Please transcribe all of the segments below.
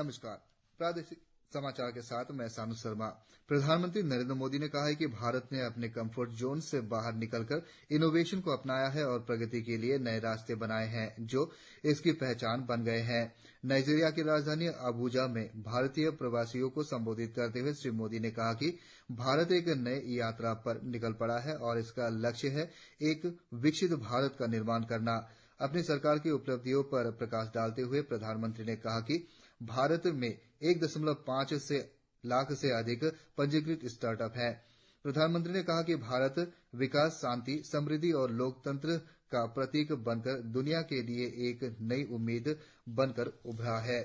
नमस्कार। प्रादेशिक समाचार के साथ मैं सानू शर्मा। प्रधानमंत्री नरेंद्र मोदी ने कहा है कि भारत ने अपने कम्फर्ट जोन से बाहर निकलकर इनोवेशन को अपनाया है और प्रगति के लिए नए रास्ते बनाए हैं जो इसकी पहचान बन गए हैं। नाइजीरिया की राजधानी अबुजा में भारतीय प्रवासियों को संबोधित करते हुए श्री मोदी ने कहा कि भारत एक नई यात्रा पर निकल पड़ा है और इसका लक्ष्य है एक विकसित भारत का निर्माण करना। अपनी सरकार की उपलब्धियों पर प्रकाश डालते हुए प्रधानमंत्री ने कहा कि भारत में 1.5 लाख से अधिक पंजीकृत स्टार्टअप हैं। प्रधानमंत्री ने कहा कि भारत विकास, शांति, समृद्धि और लोकतंत्र का प्रतीक बनकर दुनिया के लिए एक नई उम्मीद बनकर उभरा है।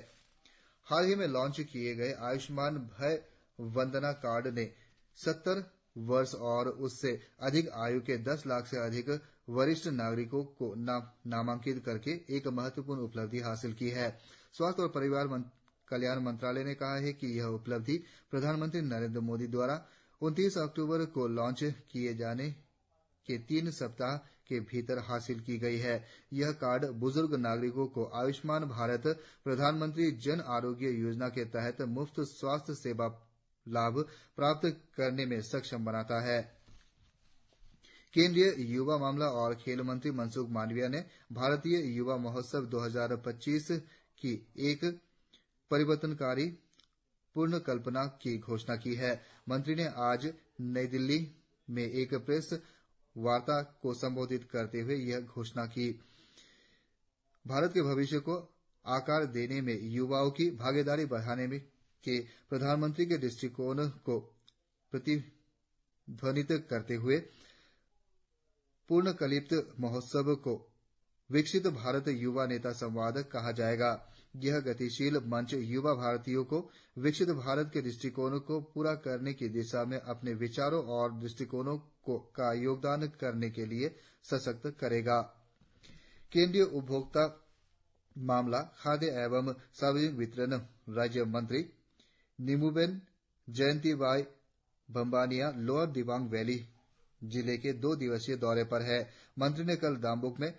हाल ही में लॉन्च किए गए आयुष्मान भय वंदना कार्ड ने 70 वर्ष और उससे अधिक आयु के 10 लाख से अधिक वरिष्ठ नागरिकों को नामांकित करके एक महत्वपूर्ण उपलब्धि हासिल की है। स्वास्थ्य और परिवार कल्याण मंत्रालय ने कहा है कि यह उपलब्धि प्रधानमंत्री नरेंद्र मोदी द्वारा 29 अक्टूबर को लॉन्च किए जाने के 3 सप्ताह के भीतर हासिल की गई है। यह कार्ड बुजुर्ग नागरिकों को आयुष्मान भारत प्रधानमंत्री जन आरोग्य योजना के तहत मुफ्त स्वास्थ्य सेवा लाभ प्राप्त करने में सक्षम बनाता है। केंद्रीय युवा मामला और खेल मंत्री मनसुख मांडविया ने भारतीय युवा महोत्सव 2025 की एक परिवर्तनकारी पुनर्कल्पना की घोषणा की है। मंत्री ने आज नई दिल्ली में एक प्रेस वार्ता को संबोधित करते हुए यह घोषणा की। भारत के भविष्य को आकार देने में युवाओं की भागीदारी बढ़ाने के प्रधानमंत्री के दृष्टिकोण को प्रतिध्वनित करते हुए पूर्णकलित महोत्सव को विकसित भारत युवा नेता संवाद कहा जाएगा। यह गतिशील मंच युवा भारतीयों को विकसित भारत के दृष्टिकोण को पूरा करने की दिशा में अपने विचारों और दृष्टिकोणों का योगदान करने के लिए सशक्त करेगा। केंद्रीय उपभोक्ता मामला, खाद्य एवं सार्वजनिक वितरण राज्य मंत्री निमुबेन जयंतीबाई बम्बानिया लोअर दिबांग वैली जिले के 2 दिवसीय दौरे पर है। मंत्री ने कल दाम्बुक में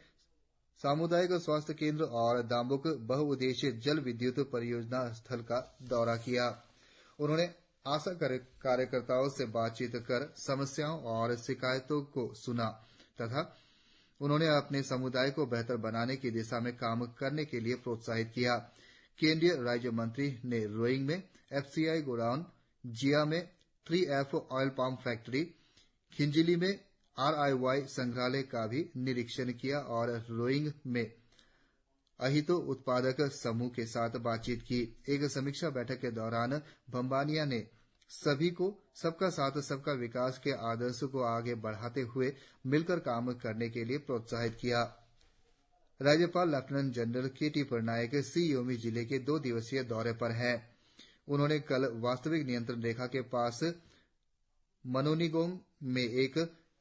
सामुदायिक स्वास्थ्य केंद्र और दाम्बुक बहुउद्देशीय जल विद्युत परियोजना स्थल का दौरा किया। उन्होंने आशा कार्यकर्ताओं से बातचीत कर समस्याओं और शिकायतों को सुना तथा उन्होंने अपने समुदाय को बेहतर बनाने की दिशा में काम करने के लिए प्रोत्साहित किया। केंद्रीय राज्य मंत्री ने रोइंग में FCI गोडाउन, जिया में 3F ऑयल पाम फैक्ट्री, खिंजिली में RIY संग्रहालय का भी निरीक्षण किया और रोइंग में अहितो उत्पादक समूह के साथ बातचीत की। एक समीक्षा बैठक के दौरान बम्बानिया ने सभी को सबका साथ सबका विकास के आदर्श को आगे बढ़ाते हुए मिलकर काम करने के लिए प्रोत्साहित किया। राज्यपाल लेफ्टिनेंट जनरल KT पटनायक सी योमी जिले के 2 दिवसीय दौरे पर हैं। उन्होंने कल वास्तविक नियंत्रण रेखा के पास मनोनीगोंग में एक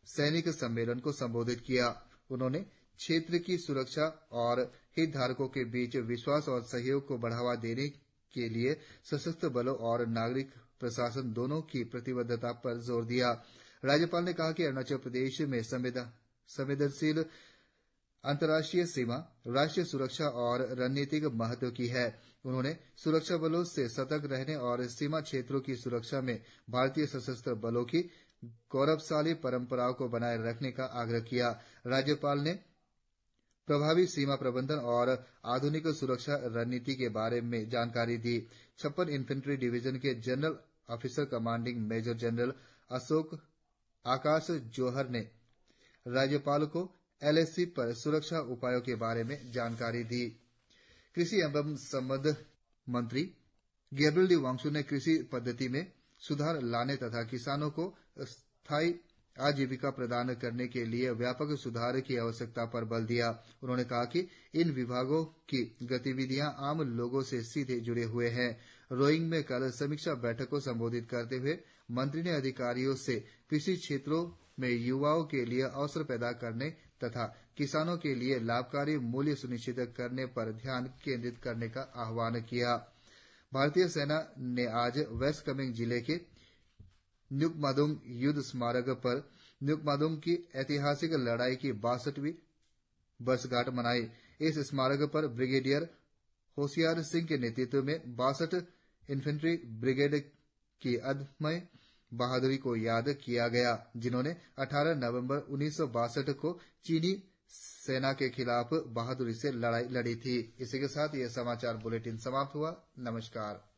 सैनिक सम्मेलन को संबोधित किया। उन्होंने क्षेत्र की सुरक्षा और हितधारकों के बीच विश्वास और सहयोग को बढ़ावा देने के लिए सशस्त्र बलों और नागरिक प्रशासन दोनों की प्रतिबद्धता पर जोर दिया। राज्यपाल ने कहा कि अरुणाचल प्रदेश में संवेदनशील अंतर्राष्ट्रीय सीमा राष्ट्रीय सुरक्षा और रणनीतिक महत्व की है। उन्होंने सुरक्षा बलों से सतर्क रहने और सीमा क्षेत्रों की सुरक्षा में भारतीय सशस्त्र बलों की गौरवशाली परंपराओं को बनाए रखने का आग्रह किया। राज्यपाल ने प्रभावी सीमा प्रबंधन और आधुनिक सुरक्षा रणनीति के बारे में जानकारी दी। 56 इन्फेंट्री डिवीजन के general officer commanding major general Ashok Akash Johar ने राज्यपाल को LAC पर सुरक्षा उपायों के बारे में जानकारी दी। कृषि एवं संबद्ध मंत्री गेब्रियल डी वांगसु ने कृषि पद्धति में सुधार लाने तथा किसानों को स्थायी आजीविका प्रदान करने के लिए व्यापक सुधार की आवश्यकता पर बल दिया। उन्होंने कहा कि इन विभागों की गतिविधियां आम लोगों से सीधे जुड़े हुए हैं। रोइंग में कल समीक्षा बैठक को संबोधित करते हुए मंत्री ने अधिकारियों से कृषि क्षेत्रों में युवाओं के लिए अवसर पैदा करने तथा किसानों के लिए लाभकारी मूल्य सुनिश्चित करने पर ध्यान केंद्रित करने का आह्वान किया। भारतीय सेना ने आज वेस्ट कामेंग जिले के न्युकमादोंग युद्ध स्मारक पर न्युकमादोंग की ऐतिहासिक लड़ाई की 62वीं वर्षगांठ मनाई। इस स्मारक पर ब्रिगेडियर होशियार सिंह के नेतृत्व में 62 इन्फेंट्री ब्रिगेड की अदम्य बहादुरी को याद किया गया जिन्होंने 18 नवंबर 1962 को चीनी सेना के खिलाफ बहादुरी से लड़ाई लड़ी थी। इसी के साथ यह समाचार बुलेटिन समाप्त हुआ। नमस्कार।